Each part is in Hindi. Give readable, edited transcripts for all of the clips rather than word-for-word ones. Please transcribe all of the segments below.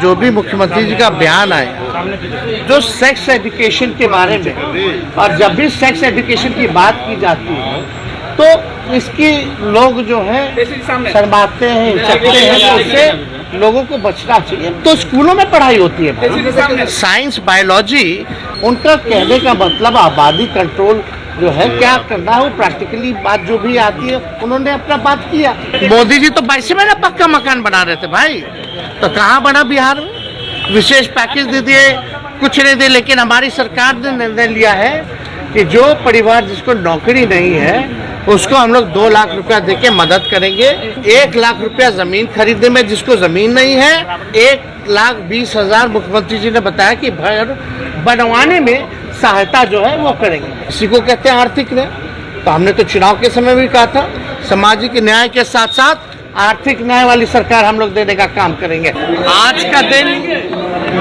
जो भी मुख्यमंत्री जी का बयान आया जो सेक्स एजुकेशन के बारे में, और जब भी सेक्स एजुकेशन की बात की जाती है तो इसकी लोग जो है शर्माते हैं, हिचकते हैं, तो उससे लोगों को बचना चाहिए। तो स्कूलों में पढ़ाई होती है साइंस बायोलॉजी, उनका कहने का मतलब आबादी कंट्रोल जो है क्या करना है वो प्रैक्टिकली बात जो भी आती है उन्होंने अपना बात किया। मोदी जी तो 22 महीना पक्का मकान बना रहे थे भाई, तो कहाँ बना बिहार में? विशेष पैकेज दे दिए, कुछ नहीं दे। लेकिन हमारी सरकार ने निर्णय लिया है कि जो परिवार जिसको नौकरी नहीं है उसको हम लोग 2 लाख रुपया देके मदद करेंगे। 1 लाख रुपया जमीन खरीदने में जिसको जमीन नहीं है, 1,20,000 मुख्यमंत्री जी ने बताया कि घर बनवाने में सहायता जो है वो करेंगे। इसी को कहते हैं आर्थिक न्याय। तो हमने तो चुनाव के समय भी कहा था सामाजिक न्याय के साथ साथ आर्थिक न्याय वाली सरकार हम लोग देने का काम करेंगे। आज का दिन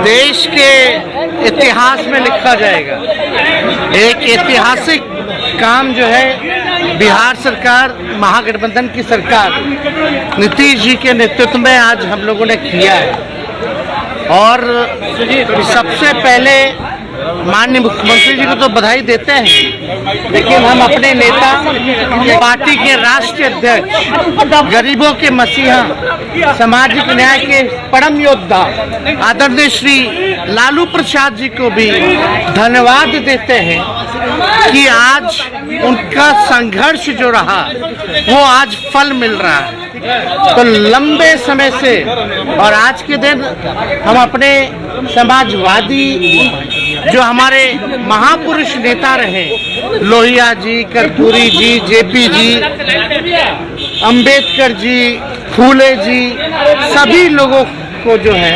देश के इतिहास में लिखा जाएगा। एक ऐतिहासिक काम जो है बिहार सरकार, महागठबंधन की सरकार नीतीश जी के नेतृत्व में आज हम लोगों ने किया है। और सबसे पहले माननीय मुख्यमंत्री जी को तो बधाई देते हैं, लेकिन हम अपने नेता, पार्टी के राष्ट्रीय अध्यक्ष, गरीबों के मसीहा, सामाजिक न्याय के परम योद्धा आदरणीय श्री लालू प्रसाद जी को भी धन्यवाद देते हैं कि आज उनका संघर्ष जो रहा वो आज फल मिल रहा है। तो लंबे समय से और आज के दिन हम अपने समाजवादी जो हमारे महापुरुष नेता रहे, लोहिया जी, कर्पूरी जी, जेपी जी, अंबेडकर जी, फूले जी, सभी लोगों को जो है,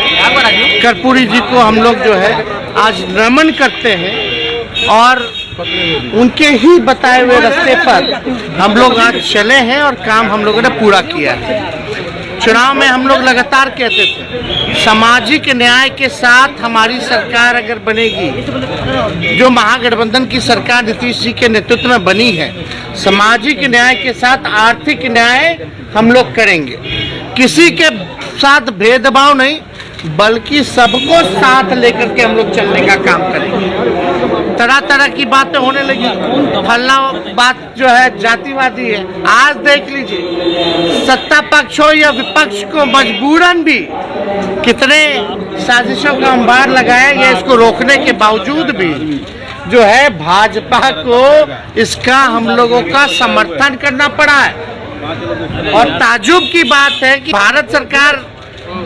कर्पूरी जी को हम लोग जो है आज नमन करते हैं और उनके ही बताए हुए रास्ते पर हम लोग आज चले हैं और काम हम लोगों ने पूरा किया है। चुनाव में हम लोग लगातार कहते थे सामाजिक न्याय के साथ हमारी सरकार अगर बनेगी, जो महागठबंधन की सरकार नीतीश जी के नेतृत्व में बनी है, सामाजिक न्याय के साथ आर्थिक न्याय हम लोग करेंगे। किसी के साथ भेदभाव नहीं, बल्कि सबको साथ लेकर के हम लोग चलने का काम करेंगे। तरह तरह की बातें होने लगी, फलना बात जो है जातिवादी है। आज देख लीजिए सत्ता पक्ष हो या विपक्ष को मजबूरन भी कितने साजिशों का अंबार लगाया गया, इसको रोकने के बावजूद भी जो है भाजपा को इसका हम लोगों का समर्थन करना पड़ा है। और ताज्जुब की बात है कि भारत सरकार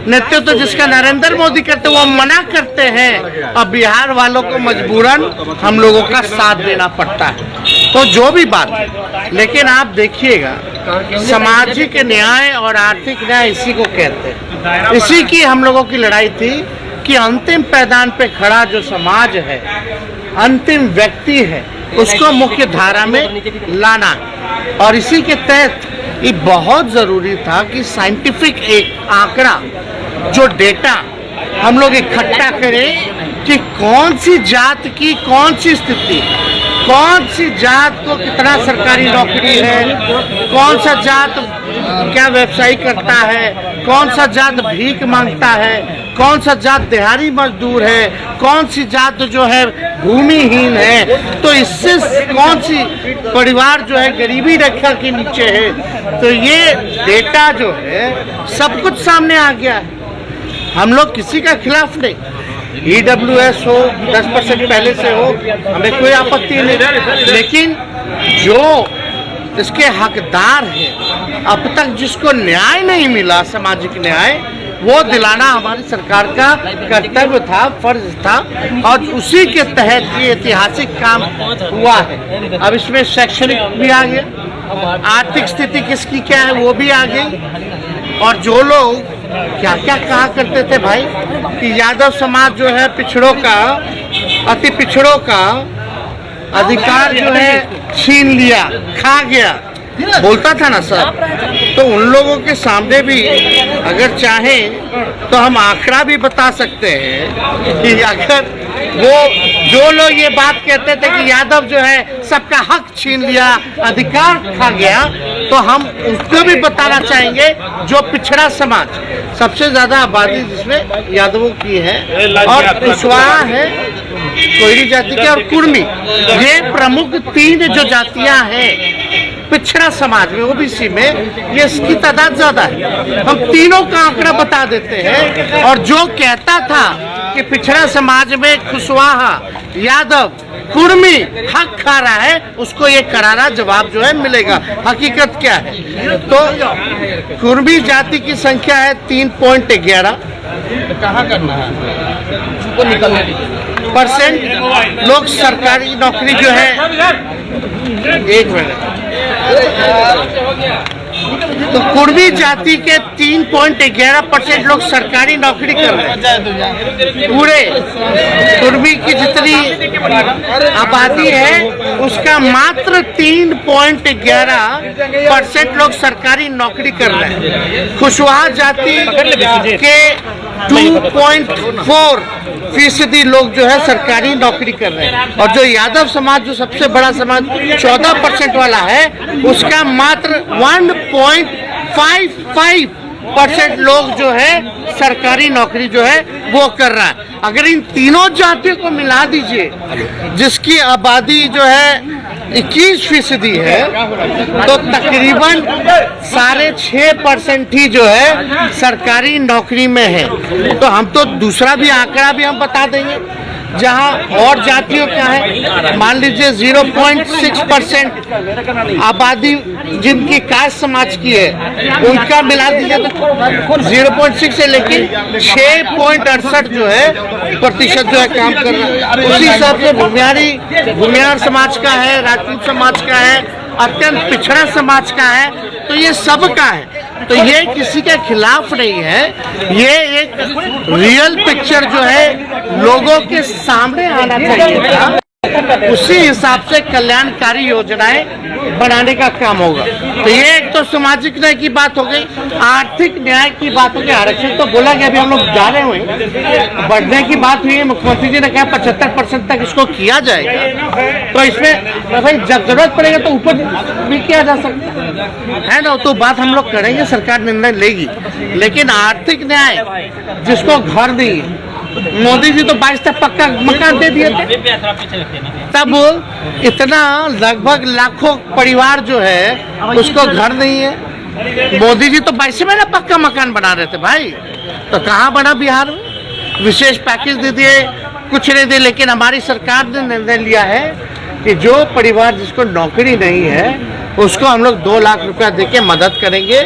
नेतृत्व जिसका नरेंद्र मोदी करते वो मना करते हैं और बिहार वालों को मजबूरन हम लोगों का साथ देना पड़ता है। तो जो भी बात है, लेकिन आप देखिएगा सामाजिक न्याय और आर्थिक न्याय इसी को कहते हैं। इसी की हम लोगों की लड़ाई थी कि अंतिम पैदान पे खड़ा जो समाज है, अंतिम व्यक्ति है, उसको मुख्य धारा में लाना है। और इसी के तहत ये बहुत ज़रूरी था कि साइंटिफिक एक आंकड़ा जो डेटा हम लोग इकट्ठा करें कि कौन सी जात की कौन सी स्थिति, कौन सी जात को कितना सरकारी नौकरी है, कौन सा जात क्या व्यवसाय करता है, कौन सा जात भीख मांगता है, कौन सा जात दिहाड़ी मजदूर है, कौन सी जात जो है भूमिहीन है। तो इससे कौन सी परिवार जो है गरीबी रेखा के नीचे है। तो ये डेटा जो है सब कुछ सामने आ गया है। हम लोग किसी का खिलाफ नहीं, EWS हो 10% पहले से हो, हमें कोई आपत्ति नहीं, लेकिन जो इसके हकदार हैं, अब तक जिसको न्याय नहीं मिला, सामाजिक न्याय, वो दिलाना हमारी सरकार का कर्तव्य था, फर्ज था। और उसी के तहत ये ऐतिहासिक काम हुआ है। अब इसमें शैक्षणिक भी आ गया, आर्थिक स्थिति किसकी क्या है वो भी आ गई। और जो लोग क्या क्या कहा करते थे भाई कि यादव समाज जो है पिछड़ों का, अति पिछड़ों का अधिकार जो है छीन लिया, खा गया, बोलता था ना सर। तो उन लोगों के सामने भी अगर चाहें तो हम आंकड़ा भी बता सकते हैं कि अगर वो जो लोग ये बात कहते थे कि यादव जो है सबका हक छीन लिया, अधिकार खा गया, तो हम उसको भी बताना चाहेंगे जो पिछड़ा समाज, सबसे ज्यादा आबादी जिसमें यादवों की है और कुशवाहा है, कोयरी जाति के और कुर्मी, ये प्रमुख 3 जो जातियां हैं पिछड़ा समाज में, ओबीसी में, ये इसकी तादाद ज्यादा है। हम तीनों का आंकड़ा बता देते हैं और जो कहता था कि पिछड़ा समाज में कुशवाहा, यादव, कुर्मी हक खा रहा है, उसको ये करारा जवाब जो है मिलेगा। हकीकत क्या है? तो कुर्मी जाति की संख्या है 3.11। कहाँ करना है उसको निकलने % लोग सरकारी नौकरी जो है, एक मिनट, तो कुर्मी जाति के 3.11% लोग सरकारी नौकरी कर रहे हैं। पूरे कुर्मी की जितनी आबादी है उसका मात्र 3.11% लोग सरकारी नौकरी कर रहे हैं। कुशवाहा जाति के 2.4% लोग जो है सरकारी नौकरी कर रहे हैं और जो यादव समाज, जो सबसे बड़ा समाज 14% वाला है, उसका मात्र 1.55% लोग जो है सरकारी नौकरी जो है वो कर रहा है। अगर इन तीनों जातियों को मिला दीजिए, जिसकी आबादी जो है 21% है, तो तकरीबन 6.5% ही जो है सरकारी नौकरी में है। तो हम तो दूसरा भी आंकड़ा भी हम बता देंगे, जहां और जातियों का है, मान लीजिए 0.6% आबादी जिनकी कास्ट समाज की है, उनका मिला दीजिए तो 0.6 है, लेकिन 6.68 जो है प्रतिशत जो है काम कर रहा है। उसी हिसाब से भूमियार समाज का है, राजपूत समाज का है, अत्यंत पिछड़ा समाज का है, तो ये सबका है। तो ये किसी के खिलाफ नहीं है, ये एक रियल पिक्चर जो है लोगों के सामने आना चाहिए था। उसी हिसाब से कल्याणकारी योजनाएं बनाने का काम होगा। तो ये एक तो सामाजिक न्याय की बात हो गई, आर्थिक न्याय की बात हो गई। आरक्षण तो बोला गया, अभी हम लोग जा रहे हुए, बढ़ने की बात हुई है। मुख्यमंत्री जी ने कहा 75% तक इसको किया जाएगा। तो इसमें तो भाई जब जरूरत पड़ेगा तो ऊपर भी किया जा सकता है ना, तो बात हम लोग करेंगे, सरकार निर्णय लेगी। लेकिन आर्थिक न्याय, जिसको घर नहीं है, मोदी जी तो 22 तक पक्का मकान दे दिए थे, तब इतना लगभग लाखों परिवार जो है उसको घर नहीं है। मोदी जी तो 22 में ना पक्का मकान बना रहे थे भाई, तो कहाँ बना बिहार में? विशेष पैकेज दे दिए, कुछ नहीं दे। लेकिन हमारी सरकार ने निर्णय लिया है कि जो परिवार जिसको नौकरी नहीं है उसको हम लोग 2 लाख रुपया देके मदद करेंगे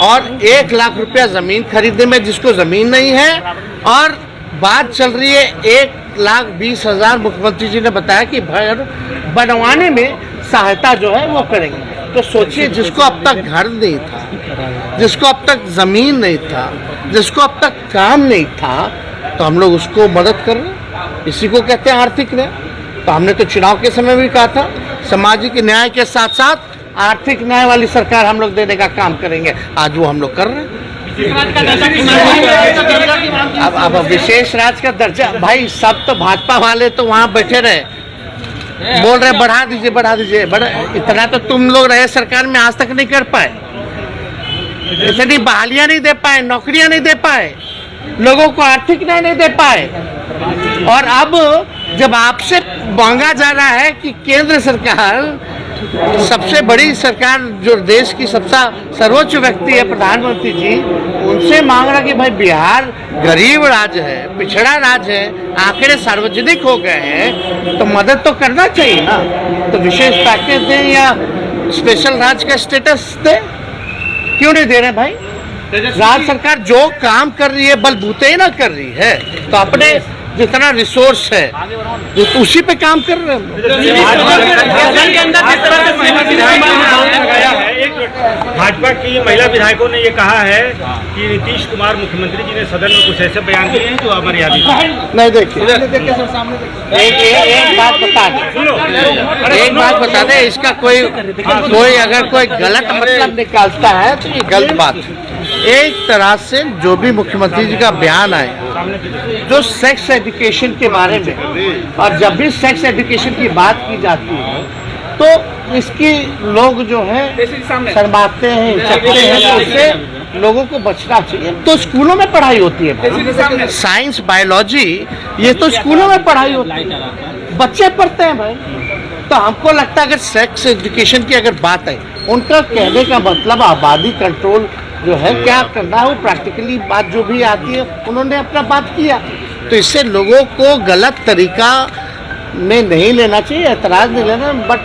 और 1 लाख रुपया जमीन खरीदने में जिसको जमीन नहीं है, और बात चल रही है 1,20,000 मुख्यमंत्री जी ने बताया कि घर बनवाने में सहायता जो है वो करेंगे। तो सोचिए, जिसको अब तक घर नहीं था, जिसको अब तक जमीन नहीं था, जिसको अब तक काम नहीं था, तो हम लोग उसको मदद कर रहे हैं। इसी को कहते हैं आर्थिक न्याय। तो हमने तो चुनाव के समय भी कहा था, सामाजिक न्याय के साथ साथ आर्थिक न्याय वाली सरकार हम लोग देने का काम करेंगे। आज वो हम लोग कर रहे हैं। अब विशेष राज्य का दर्जा, भाई सब तो भाजपा वाले तो वहाँ बैठे रहे, बोल रहे बढ़ा दीजिए बढ़ा दीजिए। इतना तो तुम लोग रहे सरकार में, आज तक नहीं कर पाए, इतनी बहालियां नहीं दे पाए, नौकरियां नहीं दे पाए, लोगों को आर्थिक न्याय नहीं दे पाए। और अब जब आपसे मांगा जा रहा है कि केंद्र सरकार, सबसे बड़ी सरकार जो देश की सबसे सर्वोच्च व्यक्ति है प्रधानमंत्री जी, उनसे मांग रहा कि भाई बिहार गरीब राज्य है, पिछड़ा राज्य है, आंकड़े सार्वजनिक हो गए हैं, तो मदद तो करना चाहिए ना। तो विशेष पैकेज दें या स्पेशल राज्य का स्टेटस दें, क्यों नहीं दे रहे भाई? राज्य सरकार जो काम कर रही है बलबूते ही ना कर रही है, तो अपने जितना रिसोर्स है उसी पे काम कर रहे हैं। भाजपा की महिला विधायकों ने ये कहा है कि नीतीश कुमार मुख्यमंत्री जी ने सदन में कुछ ऐसे बयान दिए हैं जो अमर्यादित है। नहीं, देखिए एक बात बता दे, इसका कोई अगर कोई गलत मतलब निकालता है तो ये गलत बात है। एक तरह से जो भी मुख्यमंत्री जी का बयान आए जो सेक्स एजुकेशन के बारे में, और जब भी सेक्स एजुकेशन की बात की जाती है तो इसकी लोग जो है शर्माते हैं, हिचकते हैं, तो उससे लोगों को बचना चाहिए। तो स्कूलों में पढ़ाई होती है, साइंस बायोलॉजी ये तो स्कूलों में पढ़ाई होती है, बच्चे पढ़ते हैं भाई। तो हमको लगता है अगर सेक्स एजुकेशन की अगर बात है, उनका कहने का मतलब आबादी कंट्रोल जो है क्या करना है, वो प्रैक्टिकली बात जो भी आती है उन्होंने अपना बात किया। तो इससे लोगों को गलत तरीका में नहीं लेना चाहिए, एतराज नहीं लेना, बट